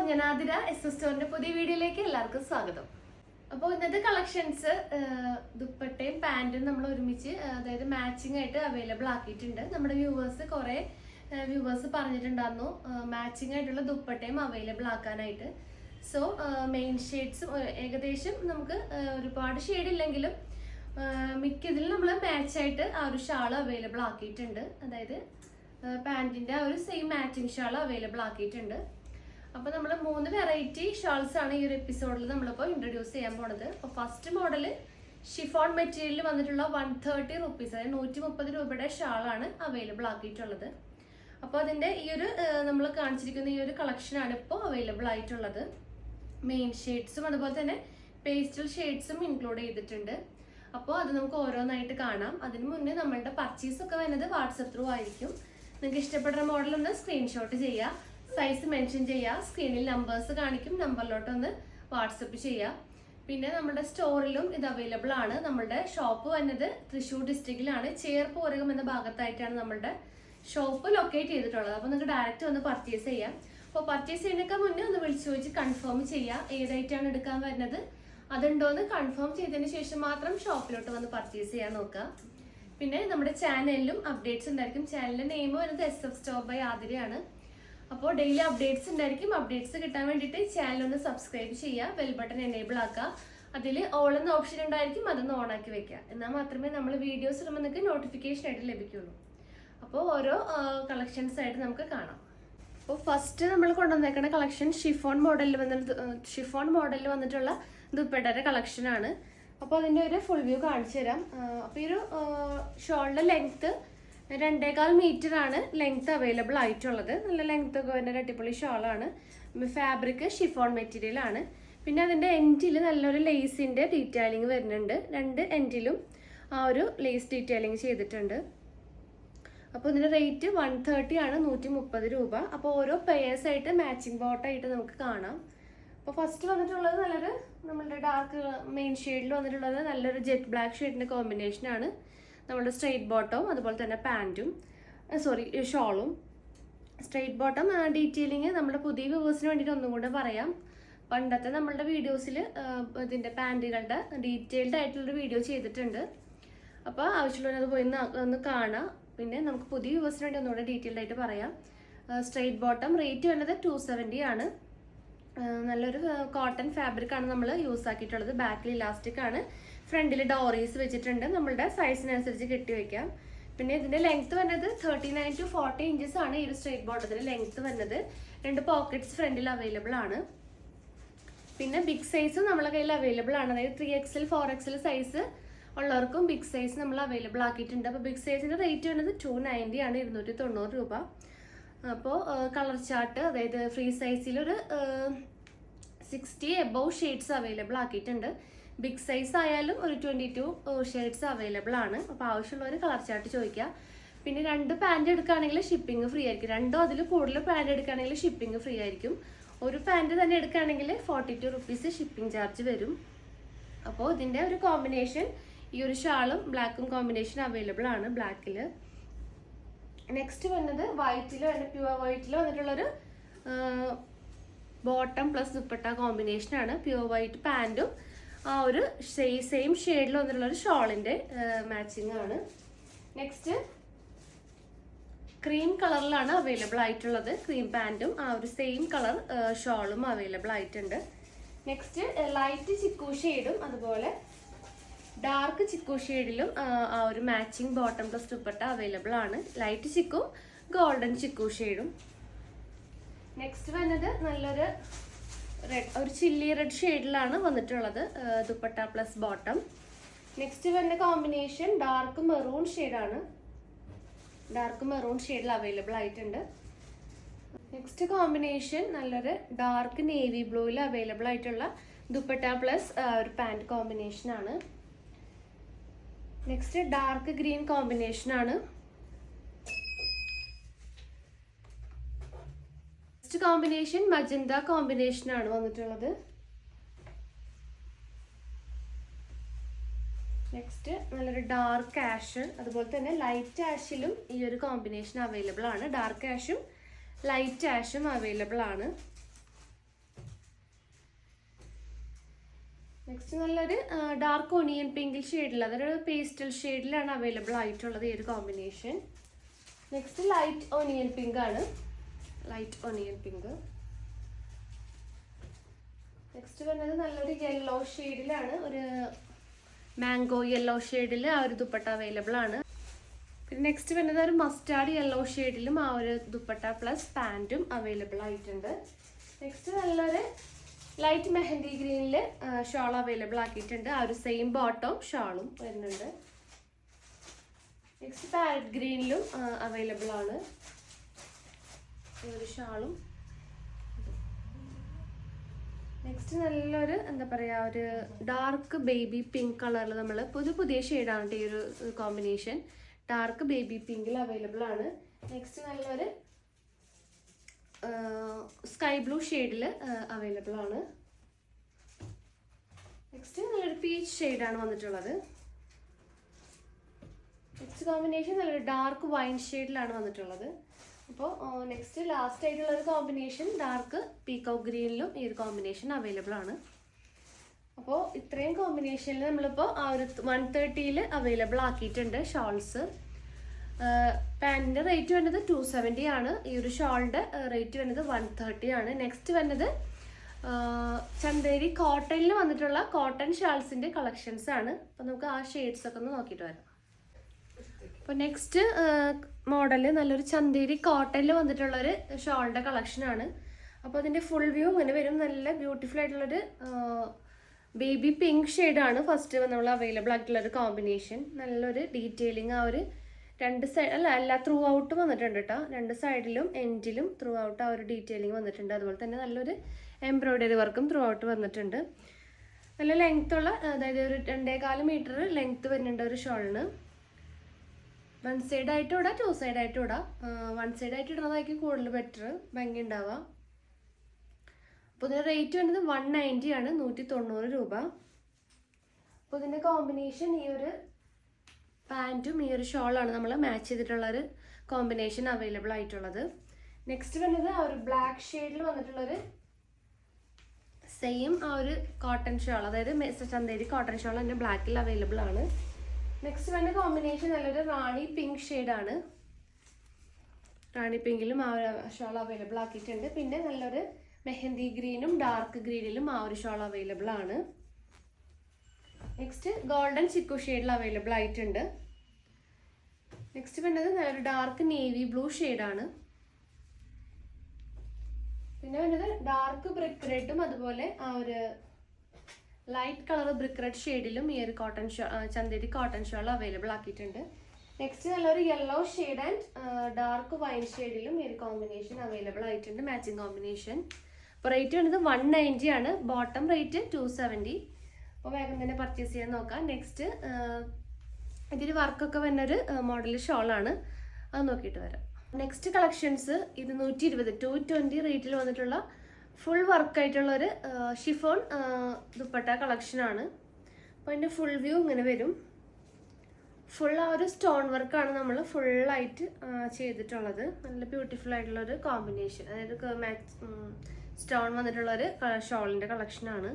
ഞാൻ ആതിര എസ് സ്റ്റോറിന്റെ പുതിയ വീഡിയോയിലേക്ക് എല്ലാവർക്കും സ്വാഗതം. അപ്പോൾ ഇന്നത്തെ കളക്ഷൻസ് ദുപ്പട്ടയും പാന്റും നമ്മൾ ഒരുമിച്ച് അതായത് മാച്ചിങ് ആയിട്ട് അവൈലബിൾ ആക്കിയിട്ടുണ്ട്. നമ്മുടെ കുറെ വ്യൂവേഴ്സ് പറഞ്ഞിട്ടുണ്ടായിരുന്നു മാച്ചിങ് ആയിട്ടുള്ള ദുപ്പട്ടയും അവൈലബിൾ ആക്കാനായിട്ട്. സോ മെയിൻ ഷെയ്ഡ്സും ഏകദേശം നമുക്ക് ഒരുപാട് ഷെയ്ഡ് ഇല്ലെങ്കിലും മിക്കതിൽ നമ്മൾ മാച്ചായിട്ട് ആ ഒരു ഷാൾ അവൈലബിൾ ആക്കിയിട്ടുണ്ട്. അതായത് പാന്റിന്റെ ആ ഒരു സെയിം മാച്ചിങ് ഷാൾ അവൈലബിൾ ആക്കിയിട്ടുണ്ട്. അപ്പോൾ നമ്മൾ 3 വെറൈറ്റി ഷാൾസ് ആണ് ഈ ഒരു എപ്പിസോഡിൽ നമ്മളിപ്പോൾ ഇൻട്രൊഡ്യൂസ് ചെയ്യാൻ പോണത്. അപ്പോൾ ഫസ്റ്റ് മോഡൽ ഷിഫോൺ മെറ്റീരിയലിൽ വന്നിട്ടുള്ള 130 റുപ്പീസ്, അതായത് 130 രൂപയുടെ ഷാളാണ് അവൈലബിൾ ആക്കിയിട്ടുള്ളത്. അപ്പോൾ അതിൻ്റെ ഈ ഒരു നമ്മൾ കാണിച്ചിരിക്കുന്ന ഈ ഒരു കളക്ഷനാണ് ഇപ്പോൾ അവൈലബിൾ ആയിട്ടുള്ളത്. മെയിൻ ഷെയ്ഡ്സും അതുപോലെ തന്നെ പേസ്റ്റൽ ഷെയ്ഡ്സും ഇൻക്ലൂഡ് ചെയ്തിട്ടുണ്ട്. അപ്പോൾ അത് നമുക്ക് ഓരോന്നായിട്ട് കാണാം. അതിന് മുന്നേ നമ്മളുടെ പർച്ചേസ് ഒക്കെ വരുന്നത് വാട്സപ്പ് ത്രൂ ആയിരിക്കും. നിങ്ങൾക്ക് ഇഷ്ടപ്പെടുന്ന മോഡൽ ഒന്ന് സ്ക്രീൻഷോട്ട് ചെയ്യുക, സൈസ് മെൻഷൻ ചെയ്യുക, സ്ക്രീനിൽ നമ്പേഴ്സ് കാണിക്കും, നമ്പറിലോട്ടൊന്ന് വാട്സപ്പ് ചെയ്യുക. പിന്നെ നമ്മുടെ സ്റ്റോറിലും ഇത് അവൈലബിൾ ആണ്. നമ്മുടെ ഷോപ്പ് വന്നത് തൃശ്ശൂർ ഡിസ്ട്രിക്റ്റിലാണ്, ചേർപ്പോരകം എന്ന ഭാഗത്തായിട്ടാണ് നമ്മുടെ ഷോപ്പ് ലൊക്കേറ്റ് ചെയ്തിട്ടുള്ളത്. അപ്പോൾ നിങ്ങൾക്ക് ഡയറക്റ്റ് വന്ന് പർച്ചേസ് ചെയ്യാം. അപ്പോൾ പർച്ചേസ് ചെയ്യുന്നതിനൊക്കെ മുന്നേ ഒന്ന് വിളിച്ചു ചോദിച്ച് കൺഫേം ചെയ്യുക, ഏതായിട്ടാണ് എടുക്കാൻ വരുന്നത് അതുണ്ടോയെന്ന് കൺഫേം ചെയ്തതിന് ശേഷം മാത്രം ഷോപ്പിലോട്ട് വന്ന് പർച്ചേസ് ചെയ്യാൻ നോക്കുക. പിന്നെ നമ്മുടെ ചാനലിലും അപ്ഡേറ്റ്സ് ഉണ്ടായിരിക്കും. ചാനലിന്റെ നെയിം വരുന്നത് SF സ്റ്റോർ ബൈ ആതിരയാണ്. അപ്പോൾ ഡെയിലി അപ്ഡേറ്റ്സ് ഉണ്ടായിരിക്കും. അപ്ഡേറ്റ്സ് കിട്ടാൻ വേണ്ടിയിട്ട് ചാനൽ ഒന്ന് സബ്സ്ക്രൈബ് ചെയ്യുക, ബെൽ ബട്ടൺ എനേബിൾ ആക്കുക. അതിൽ ഓൾ എന്ന ഓപ്ഷൻ ഉണ്ടായിരിക്കും, അതൊന്ന് ഓൺ ആക്കി വെക്കുക. എന്നാൽ മാത്രമേ നമ്മൾ വീഡിയോസ് ഇടുമ്പോൾ നിങ്ങൾക്ക് നോട്ടിഫിക്കേഷൻ ആയിട്ട് ലഭിക്കുള്ളൂ. അപ്പോൾ ഓരോ കളക്ഷൻസ് ആയിട്ട് നമുക്ക് കാണാം. അപ്പോൾ ഫസ്റ്റ് നമ്മൾ കൊണ്ടുവന്നേക്കുന്ന കളക്ഷൻ ഷിഫോൺ മോഡലിൽ വന്നിട്ടുള്ള ദുപ്പട്ടയുടെ കളക്ഷനാണ്. അപ്പോൾ അതിൻ്റെ ഒരു ഫുൾ വ്യൂ കാണിച്ചു തരാം. അപ്പോൾ ഈ ഒരു ഷോളിൻ്റെ ലെങ്ത്ത് 2.25 മീറ്റർ ആണ് ലെങ്ത് അവൈലബിൾ ആയിട്ടുള്ളത്. നല്ല ലെങ്ത് ഒക്കെ വരുന്ന അടിപൊളി ഷോളാണ്. ഫാബ്രിക് ഷിഫോൺ മെറ്റീരിയൽ ആണ്. പിന്നെ അതിൻ്റെ എൻഡിൽ നല്ലൊരു ലേസിൻ്റെ ഡീറ്റെയിലിംഗ് വരുന്നുണ്ട്. 2 എൻഡിലും ആ ഒരു ലേസ് ഡീറ്റെയിലിംഗ് ചെയ്തിട്ടുണ്ട്. അപ്പോൾ ഇതിൻ്റെ റേറ്റ് 130 ആണ്, 130 രൂപ. അപ്പോൾ ഓരോ പെയേഴ്സായിട്ട് മാച്ചിങ് ബോട്ടായിട്ട് നമുക്ക് കാണാം. അപ്പോൾ ഫസ്റ്റ് വന്നിട്ടുള്ളത് നല്ലൊരു നമ്മളുടെ ഡാർക്ക് മെയിൻ ഷെയ്ഡിൽ വന്നിട്ടുള്ളത് നല്ലൊരു ജെറ്റ് ബ്ലാക്ക് ഷെയ്ഡിൻ്റെ കോമ്പിനേഷനാണ്. നമ്മുടെ സ്ട്രെയിറ്റ് ബോട്ടവും അതുപോലെ തന്നെ പാൻറ്റും ഷോളും. സ്ട്രെയിറ്റ് ബോട്ടം ഡീറ്റെയിലിങ് നമ്മുടെ പുതിയ വ്യൂവേഴ്സിന് വേണ്ടിയിട്ട് ഒന്നും കൂടെ പറയാം. പണ്ടത്തെ നമ്മളുടെ വീഡിയോസിൽ ഇതിൻ്റെ പാൻറ്റുകളുടെ ഡീറ്റെയിൽഡ് ആയിട്ടുള്ളൊരു വീഡിയോ ചെയ്തിട്ടുണ്ട്. അപ്പോൾ ആവശ്യമുള്ളവരത് പോയി ഒന്ന് കാണാം. പിന്നെ നമുക്ക് പുതിയ വ്യൂവേഴ്സിന് വേണ്ടി ഒന്നുകൂടെ ഡീറ്റെയിൽഡ് ആയിട്ട് പറയാം. സ്ട്രെയിറ്റ് ബോട്ടം റേറ്റ് വരുന്നത് 270 ആണ്. നല്ലൊരു കോട്ടൺ ഫാബ്രിക് ആണ് നമ്മൾ യൂസ് ആക്കിയിട്ടുള്ളത്. ബാക്കിൽ ഇലാസ്റ്റിക് ആണ്, ഫ്രണ്ടിൽ ഡോറീസ് വെച്ചിട്ടുണ്ട്. നമ്മളുടെ സൈസിനനുസരിച്ച് കെട്ടി വയ്ക്കാം. പിന്നെ ഇതിന്റെ ലെങ്ത് വരുന്നത് 39 to 40 ഇഞ്ചസ് ആണ്. ഈ ഒരു സ്ട്രെയിറ്റ് ബോട്ടത്തിന്റെ ലെങ്ത് വരുന്നത്. 2 പോക്കറ്റ്സ് ഫ്രണ്ടിൽ അവൈലബിൾ ആണ്. പിന്നെ ബിഗ് സൈസും നമ്മളെ കയ്യിൽ അവൈലബിൾ ആണ്. അതായത് 3XL 4XL സൈസ് ഉള്ളവർക്കും ബിഗ് സൈസ് നമ്മൾ അവൈലബിൾ ആക്കിയിട്ടുണ്ട്. അപ്പോൾ ബിഗ് സൈസിന്റെ റേറ്റ് വരുന്നത് 290 ആണ്, 290 രൂപ. അപ്പോൾ കളർ ചാർട്ട് അതായത് ഫ്രീ സൈസിലൊരു 60 എബവ് ഷെയ്ഡ്സ് അവൈലബിൾ ആക്കിയിട്ടുണ്ട്. ബിഗ് സൈസ് ആയാലും ഒരു 22 ഷെയ്ഡ്സ് അവൈലബിൾ ആണ്. അപ്പോൾ ആവശ്യമുള്ളവർ കളർ ചാർട്ട് ചോദിക്കുക. പിന്നെ 2 പാൻറ് എടുക്കുകയാണെങ്കിൽ ഷിപ്പിംഗ് ഫ്രീ ആയിരിക്കും. 2 അതിൽ കൂടുതൽ പാൻറ് എടുക്കുകയാണെങ്കിൽ ഷിപ്പിംഗ് ഫ്രീ ആയിരിക്കും. ഒരു പാൻറ് തന്നെ എടുക്കുകയാണെങ്കിൽ 42 റുപ്പീസ് ഷിപ്പിംഗ് ചാർജ് വരും. അപ്പോൾ ഇതിൻ്റെ ഒരു കോമ്പിനേഷൻ ഈ ഒരു ഷാളും ബ്ലാക്കും കോമ്പിനേഷൻ അവൈലബിൾ ആണ് ബ്ലാക്കിൽ. നെക്സ്റ്റ് വന്നത് വൈറ്റിൽ പ്യുവർ വൈറ്റിൽ വന്നിട്ടുള്ളൊരു ബോട്ടം പ്ലസ് ദുപ്പട്ട കോമ്പിനേഷനാണ്. പ്യുവർ വൈറ്റ് പാൻറ്റും ആ ഒരു സെയിം ഷെയ്ഡിൽ വന്നിട്ടുള്ളൊരു ഷോളിൻ്റെ മാച്ചിങ് ആണ്. നെക്സ്റ്റ് ക്രീം കളറിലാണ് അവൈലബിൾ ആയിട്ടുള്ളത്. ക്രീം പാൻറ്റും ആ ഒരു സെയിം കളർ ഷോളും അവൈലബിൾ ആയിട്ടുണ്ട്. നെക്സ്റ്റ് ലൈറ്റ് ചിക്കു ഷെയ്ഡും അതുപോലെ ഡാർക്ക് ചിക്കു ഷെയ്ഡിലും ആ ഒരു matching bottom plus dupatta available ആണ്. ലൈറ്റ് ചിക്കും ഗോൾഡൻ ചിക്കു ഷെയ്ഡും. നെക്സ്റ്റ് വരുന്നത് നല്ലൊരു ഒരു ചില്ലി റെഡ് ഷെയ്ഡിലാണ് വന്നിട്ടുള്ളത് ദുപ്പട്ട പ്ലസ് ബോട്ടം. നെക്സ്റ്റ് വരുന്ന കോമ്പിനേഷൻ ഡാർക്ക് മെറൂൺ ഷെയ്ഡാണ്. ഡാർക്ക് മെറൂൺ ഷെയ്ഡിൽ അവൈലബിൾ ആയിട്ടുണ്ട്. നെക്സ്റ്റ് കോമ്പിനേഷൻ നല്ലൊരു ഡാർക്ക് നേവി ബ്ലൂവിൽ അവൈലബിൾ ആയിട്ടുള്ള ദുപ്പട്ട പ്ലസ് ഒരു പാൻറ് കോമ്പിനേഷനാണ്. നെക്സ്റ്റ് ഡാർക്ക് ഗ്രീൻ കോമ്പിനേഷനാണ്. നെക്സ്റ്റ് കോമ്പിനേഷൻ മജന്ത കോമ്പിനേഷനാണ് വന്നിട്ടുള്ളത്. നെക്സ്റ്റ് നല്ലൊരു ഡാർക്ക് ആഷ് അതുപോലെ തന്നെ ലൈറ്റ് ആഷിലും ഈ ഒരു കോമ്പിനേഷൻ അവൈലബിൾ ആണ്. ഡാർക്ക് ആഷും ലൈറ്റ് ആഷും അവൈലബിൾ ആണ്. നെക്സ്റ്റ് നല്ലൊരു ഡാർക്ക് ഒണിയൻ പിങ്കിൽ ഷെയ്ഡിൽ, അതൊരു പേസ്റ്റൽ ഷെയ്ഡിലാണ് അവൈലബിൾ ആയിട്ടുള്ളത് ഈ ഒരു combination. Next light onion pink ആണ്, ലൈറ്റ് ഒണിയൻ പിങ്ക്. നെക്സ്റ്റ് വരുന്നത് നല്ലൊരു യെല്ലോ ഷെയ്ഡിലാണ്, ഒരു മാംഗോ യെല്ലോ ഷെയ്ഡിൽ ആ ഒരു ദുപ്പട്ട അവൈലബിൾ ആണ്. പിന്നെ നെക്സ്റ്റ് വരുന്നത് ഒരു മസ്റ്റാർഡ് യെല്ലോ ഷെയ്ഡിലും ആ ഒരു ദുപ്പട്ട പ്ലസ് പാൻറ്റും അവൈലബിൾ ആയിട്ടുണ്ട്. നെക്സ്റ്റ് നല്ലൊരു ലൈറ്റ് മെഹന്തി ഗ്രീനിൽ ഷോൾ അവൈലബിൾ ആക്കിയിട്ടുണ്ട്, ആ ഒരു സെയിം ബോട്ടം ഷാളും വരുന്നുണ്ട്. നെക്സ്റ്റ് പാരറ്റ് ഗ്രീനിലും അവൈലബിൾ ആണ് ഈ ഒരു ഷാളും. നെക്സ്റ്റ് നല്ലൊരു എന്താ പറയുക, ഒരു ഡാർക്ക് ബേബി പിങ്ക് കളറിൽ നമ്മൾ പുതിയ ഷെയ്ഡാണ് ഈ ഒരു കോമ്പിനേഷൻ. ഡാർക്ക് ബേബി പിങ്കിൽ അവൈലബിൾ ആണ്. നെക്സ്റ്റ് നല്ലൊരു സ്കൈ ബ്ലൂ ഷെയ്ഡിൽ അവൈലബിൾ ആണ്. നെക്സ്റ്റ് നല്ലൊരു പീച്ച് ഷെയ്ഡാണ് വന്നിട്ടുള്ളത്. നെക്സ്റ്റ് കോമ്പിനേഷൻ നല്ലൊരു ഡാർക്ക് വൈൻ ഷെയ്ഡിലാണ് വന്നിട്ടുള്ളത്. അപ്പോൾ നെക്സ്റ്റ് ലാസ്റ്റ് ആയിട്ടുള്ള ഒരു കോമ്പിനേഷൻ ഡാർക്ക് പീകോക്ക് ഗ്രീനിലും ഈ ഒരു കോമ്പിനേഷൻ അവൈലബിൾ ആണ്. അപ്പോൾ ഇത്രയും കോമ്പിനേഷനിൽ നമ്മളിപ്പോൾ ആ ഒരു 130 അവൈലബിൾ ആക്കിയിട്ടുണ്ട് ഷോൾസ്. പാൻറ്റിൻ്റെ റേറ്റ് വരുന്നത് 270 ആണ്. ഈ ഒരു ഷോളിൻ്റെ റേറ്റ് വരുന്നത് 130 ആണ്. നെക്സ്റ്റ് വരുന്നത് ചന്തേരി കോട്ടണിൽ വന്നിട്ടുള്ള കോട്ടൺ ഷാൾസിൻ്റെ കളക്ഷൻസ് ആണ്. അപ്പോൾ നമുക്ക് ആ ഷെയ്ഡ്സ് ഒക്കെ ഒന്ന് നോക്കിയിട്ട് വരാം. അപ്പോൾ നെക്സ്റ്റ് മോഡൽ നല്ലൊരു ചന്തേരി കോട്ടണിൽ വന്നിട്ടുള്ളൊരു ഷോളിൻ്റെ കളക്ഷനാണ്. അപ്പോൾ അതിൻ്റെ ഫുൾ വ്യൂ ഇങ്ങനെ വരും. നല്ല ബ്യൂട്ടിഫുൾ ആയിട്ടുള്ളൊരു ബേബി പിങ്ക് ഷെയ്ഡാണ് ഫസ്റ്റ് നമ്മൾ അവൈലബിൾ ആയിട്ടുള്ളൊരു കോമ്പിനേഷൻ. നല്ലൊരു ഡീറ്റെയിലിംഗ് ആ ഒരു രണ്ട് സൈഡ് എല്ലാ ത്രൂ ഔട്ട് വന്നിട്ടുണ്ട് കേട്ടോ. രണ്ട് സൈഡിലും എൻഡിലും ത്രൂ ഔട്ട് ആ ഒരു ഡീറ്റെയിലിംഗ് വന്നിട്ടുണ്ട്. അതുപോലെ തന്നെ നല്ലൊരു എംബ്രോയ്ഡറി വർക്കും ത്രൂ ഔട്ട് വന്നിട്ടുണ്ട്. നല്ല ലെങ്ത്തുള്ള, അതായത് ഒരു 2.25 മീറ്റർ ലെങ്ത്ത് വരുന്നുണ്ട് ഒരു ഷോളിന്. 1 സൈഡ് ആയിട്ടും ഇടാം, 2 സൈഡ് ആയിട്ടും ഇടാം. 1 സൈഡ് ആയിട്ട് ഇടുന്നതായിരിക്കും കൂടുതൽ ബെറ്റർ, ഭംഗി ഉണ്ടാവുക. അപ്പോൾ ഇതിൻ്റെ റേറ്റ് വരുന്നത് 190 ആണ്, 190 രൂപ. അപ്പോൾ ഇതിൻ്റെ കോമ്പിനേഷൻ ഈ ഒരു പാൻറ്റും ഈ ഒരു ഷോളാണ് നമ്മൾ മാച്ച് ചെയ്തിട്ടുള്ളൊരു കോമ്പിനേഷൻ അവൈലബിൾ ആയിട്ടുള്ളത്. നെക്സ്റ്റ് വരുന്നത് ആ ഒരു ബ്ലാക്ക് ഷെയ്ഡിൽ വന്നിട്ടുള്ളൊരു സെയിം ആ ഒരു കോട്ടൺ ഷോൾ, അതായത് ചന്തേരി കോട്ടൺ ഷോൾ തന്നെ ബ്ലാക്കിൽ അവൈലബിൾ ആണ്. നെക്സ്റ്റ് വരുന്ന കോമ്പിനേഷൻ നല്ലൊരു റാണി പിങ്ക് ഷെയ്ഡാണ്. റാണി പിങ്കിലും ആ ഒരു ഷോൾ അവൈലബിൾ ആക്കിയിട്ടുണ്ട്. പിന്നെ നല്ലൊരു മെഹന്തി ഗ്രീനും ഡാർക്ക് ഗ്രീനിലും ആ ഒരു ഷോൾ അവൈലബിൾ ആണ്. നെക്സ്റ്റ് ഗോൾഡൻ ചിക്കു ഷെയ്ഡിൽ അവൈലബിൾ ആയിട്ടുണ്ട്. നെക്സ്റ്റ് വരുന്നത് നല്ലൊരു ഡാർക്ക് നേവി ബ്ലൂ ഷെയ്ഡാണ്. പിന്നെ വരുന്നത് ഡാർക്ക് ബ്രിക്ക് റെഡും അതുപോലെ ആ ഒരു ലൈറ്റ് കളർ ബ്രിക്ക് റെഡ് ഷെയ്ഡിലും ഈ ഒരു cotton Chanderi cotton shawl available ആക്കിയിട്ടുണ്ട്. നെക്സ്റ്റ് നല്ലൊരു yellow shade and dark wine ഷെയ്ഡിലും ഈ ഒരു കോമ്പിനേഷൻ അവൈലബിൾ ആയിട്ടുണ്ട്, മാച്ചിങ് കോമ്പിനേഷൻ. അപ്പോൾ റേറ്റ് വരുന്നത് 190 ആണ്, ബോട്ടം റേറ്റ് 270. അപ്പോൾ വേഗം തന്നെ പർച്ചേസ് ചെയ്യാൻ നോക്കാം. നെക്സ്റ്റ് ഇതിൽ വർക്കൊക്കെ വരുന്നൊരു മോഡൽ ഷോളാണ്, അത് നോക്കിയിട്ട് വരാം. നെക്സ്റ്റ് കളക്ഷൻസ് 220 റേറ്റിൽ വന്നിട്ടുള്ള ഫുൾ വർക്കായിട്ടുള്ളൊരു ഷിഫോൺ ദുപ്പട്ട കളക്ഷനാണ്. അപ്പോൾ അതിൻ്റെ ഫുൾ വ്യൂ ഇങ്ങനെ വരും. ഫുൾ ആ ഒരു സ്റ്റോൺ വർക്കാണ് നമ്മൾ ഫുള്ളായിട്ട് ചെയ്തിട്ടുള്ളത്. നല്ല ബ്യൂട്ടിഫുൾ ആയിട്ടുള്ളൊരു കോമ്പിനേഷൻ, അതായത് സ്റ്റോൺ വന്നിട്ടുള്ളൊരു ഷോളിൻ്റെ കളക്ഷനാണ്.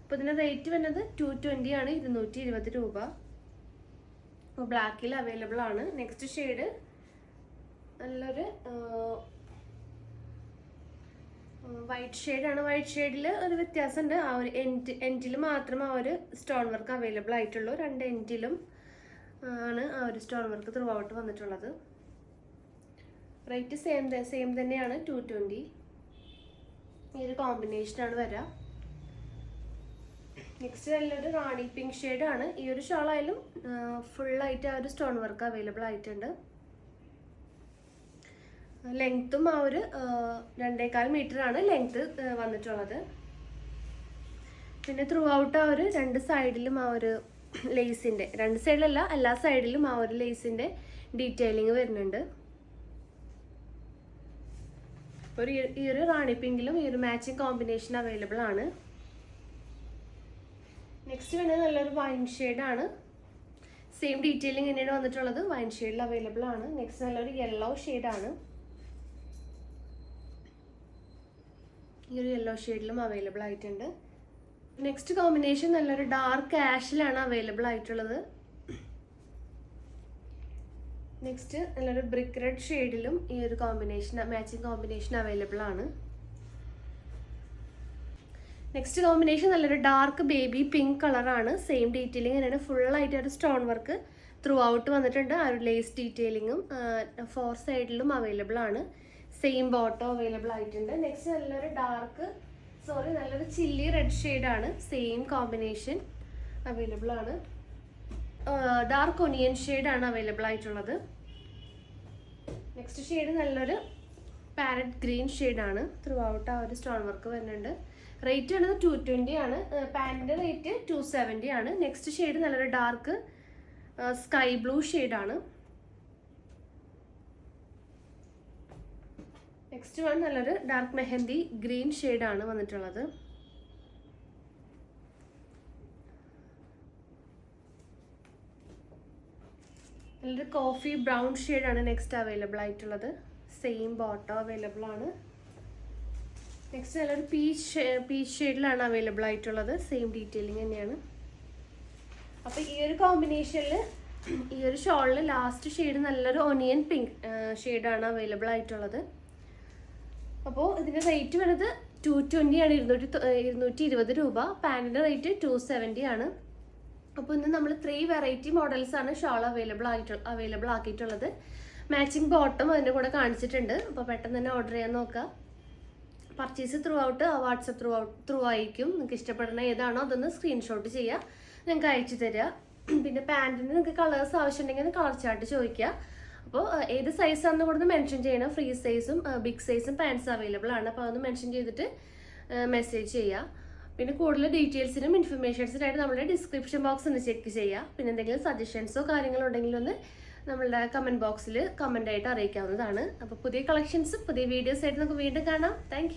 അപ്പോൾ ഇതിൻ്റെ റേറ്റ് വരുന്നത് 220 ആണ്, 220 രൂപ. അപ്പോൾ ബ്ലാക്കിൽ അവൈലബിൾ ആണ്. നെക്സ്റ്റ് ഷെയ്ഡ് നല്ലൊരു വൈറ്റ് ഷെയ്ഡാണ്. വൈറ്റ് ഷെയ്ഡിൽ ഒരു വ്യത്യാസമുണ്ട്, ആ ഒരു എൻഡിൽ മാത്രം ആ ഒരു സ്റ്റോൺ വർക്ക് അവൈലബിൾ ആയിട്ടുള്ളൂ. 2 എൻഡിലും ആണ് ആ ഒരു സ്റ്റോൺ വർക്ക് ത്രൂ ഔട്ട് വന്നിട്ടുള്ളത്. റേറ്റ് സെയിം തന്നെയാണ്, 220. ഈ ഒരു കോമ്പിനേഷനാണ് വരിക. നെക്സ്റ്റ് നല്ലൊരു റാണി പിങ്ക് ഷെയ്ഡാണ്. ഈ ഒരു ഷോളായാലും ഫുള്ളായിട്ട് ആ ഒരു സ്റ്റോൺ വർക്ക് അവൈലബിൾ ആയിട്ടുണ്ട്. ലെങ്ത്തും ആ ഒരു 2.25 മീറ്റർ ആണ് ലെങ്ത്ത് വന്നിട്ടുള്ളത്. പിന്നെ ത്രൂ ഔട്ട് ആ ഒരു 2 സൈഡിലും ആ ഒരു ലേസിൻ്റെ, 2 സൈഡിലല്ല എല്ലാ സൈഡിലും ആ ഒരു ലേസിൻ്റെ ഡീറ്റെയിലിംഗ് വരുന്നുണ്ട്. ഈ ഒരു റാണി പിങ്കിലും ഈ ഒരു മാച്ചിങ് കോമ്പിനേഷൻ അവൈലബിൾ ആണ്. നെക്സ്റ്റ് വേണ്ടത് നല്ലൊരു വൈൻ ഷെയ്ഡാണ്. സെയിം ഡീറ്റെയിലിംഗ് തന്നെയാണ് വന്നിട്ടുള്ളത്, വൈൻ ഷെയ്ഡിൽ അവൈലബിൾ ആണ്. നെക്സ്റ്റ് നല്ലൊരു യെല്ലോ ഷെയ്ഡാണ്. ഈ ഒരു യെല്ലോ ഷെയ്ഡിലും അവൈലബിൾ ആയിട്ടുണ്ട്. നെക്സ്റ്റ് കോമ്പിനേഷൻ നല്ലൊരു ഡാർക്ക് ആഷിലാണ് അവൈലബിൾ ആയിട്ടുള്ളത്. നെക്സ്റ്റ് നല്ലൊരു ബ്രിക്ക് റെഡ് ഷെയ്ഡിലും ഈ ഒരു കോമ്പിനേഷൻ മാച്ചിങ് കോമ്പിനേഷൻ അവൈലബിൾ ആണ്. നെക്സ്റ്റ് കോമ്പിനേഷൻ നല്ലൊരു ഡാർക്ക് ബേബി പിങ്ക് കളറാണ്. സെയിം ഡീറ്റെയിലിംഗ് തന്നെയാണ്. ഫുള്ളായിട്ട് ഒരു സ്റ്റോൺ വർക്ക് ത്രൂ ഔട്ട് വന്നിട്ടുണ്ട്. ആ ഒരു ലേസ് ഡീറ്റെയിലിങ്ങും 4 സൈഡിലും അവൈലബിൾ ആണ്. സെയിം ബോട്ടം അവൈലബിൾ ആയിട്ടുണ്ട്. നെക്സ്റ്റ് നല്ലൊരു ചില്ലി റെഡ് ഷെയ്ഡാണ്. സെയിം കോമ്പിനേഷൻ അവൈലബിൾ ആണ്. ഡാർക്ക് ഒനിയൻ ഷെയ്ഡാണ് അവൈലബിൾ ആയിട്ടുള്ളത്. നെക്സ്റ്റ് ഷെയ്ഡ് നല്ലൊരു പാരറ്റ് ഗ്രീൻ ഷെയ്ഡാണ്. ത്രൂ ഔട്ട് ആ ഒരു സ്റ്റോൺ വർക്ക് വരുന്നുണ്ട്. റേറ്റ് ആണത് 220 ആണ്. പാൻറ്റിൻ്റെ റേറ്റ് 270 ആണ്. നെക്സ്റ്റ് ഷെയ്ഡ് നല്ലൊരു ഡാർക്ക് സ്കൈ ബ്ലൂ ഷെയ്ഡാണ്. നെക്സ്റ്റ് വൺ നല്ലൊരു ഡാർക്ക് മെഹന്തി ഗ്രീൻ ഷെയ്ഡാണ് വന്നിട്ടുള്ളത്. നല്ലൊരു കോഫി ബ്രൗൺ ഷെയ്ഡാണ് നെക്സ്റ്റ് അവൈലബിൾ ആയിട്ടുള്ളത്. സെയിം ബോട്ടം അവൈലബിൾ ആണ്. നെക്സ്റ്റ് നല്ലൊരു പീച്ച് ഷെയ്ഡിലാണ് അവൈലബിൾ ആയിട്ടുള്ളത്. സെയിം ഡീറ്റെയിലിംഗ് തന്നെയാണ്. അപ്പോൾ ഈ ഒരു കോമ്പിനേഷനിൽ ഈ ഒരു ഷോളിൽ ലാസ്റ്റ് ഷെയ്ഡ് നല്ലൊരു ഒനിയൻ പിങ്ക് ഷെയ്ഡാണ് അവൈലബിൾ ആയിട്ടുള്ളത്. അപ്പോൾ ഇതിൻ്റെ റേറ്റ് വരുന്നത് 220 ആണ്. 220 രൂപ. പാൻറ്റിൻ്റെ റേറ്റ് 270 ആണ്. അപ്പോൾ ഇന്ന് നമ്മൾ 3 വെറൈറ്റി മോഡൽസാണ് ഷോൾ അവൈലബിൾ ആക്കിയിട്ടുള്ളത്. മാച്ചിങ് ബോട്ടം അതിൻ്റെ കൂടെ കാണിച്ചിട്ടുണ്ട്. അപ്പോൾ പെട്ടെന്ന് തന്നെ ഓർഡർ ചെയ്യാൻ നോക്കുക. Purchase through out WhatsApp through ആയിരിക്കും. നിങ്ങൾക്ക് ഇഷ്ടപ്പെടുന്ന ഏതാണോ അതൊന്ന് സ്ക്രീൻഷോട്ട് ചെയ്യുക, നിങ്ങൾക്ക് അയച്ചു തരിക. പിന്നെ പാൻറ്റിന് നിങ്ങൾക്ക് കളേഴ്സ് ആവശ്യമുണ്ടെങ്കിൽ കളർ ചാർട്ട് ചോദിക്കുക. അപ്പോൾ ഏത് സൈസാണെന്ന് കൂടെ മെൻഷൻ ചെയ്യണം. ഫ്രീ സൈസും ബിഗ് സൈസും പാൻസ് അവൈലബിൾ ആണ്. അപ്പോൾ അതൊന്ന് മെൻഷൻ ചെയ്തിട്ട് മെസ്സേജ് ചെയ്യുക. പിന്നെ കൂടുതൽ ഡീറ്റെയിൽസിനും ഇൻഫർമേഷൻസിനായിട്ട് നമ്മുടെ ഡിസ്ക്രിപ്ഷൻ ബോക്സ് ഒന്ന് ചെക്ക് ചെയ്യുക. പിന്നെ എന്തെങ്കിലും സജഷൻസോ കാര്യങ്ങളോ ഉണ്ടെങ്കിലും ഒന്ന് നമ്മളുടെ കമൻറ്റ് ബോക്സിൽ കമൻ്റായിട്ട് അറിയിക്കാവുന്നതാണ്. അപ്പോൾ പുതിയ കളക്ഷൻസും പുതിയ വീഡിയോസ് ആയിട്ട് നമുക്ക് വീണ്ടും കാണാം. താങ്ക്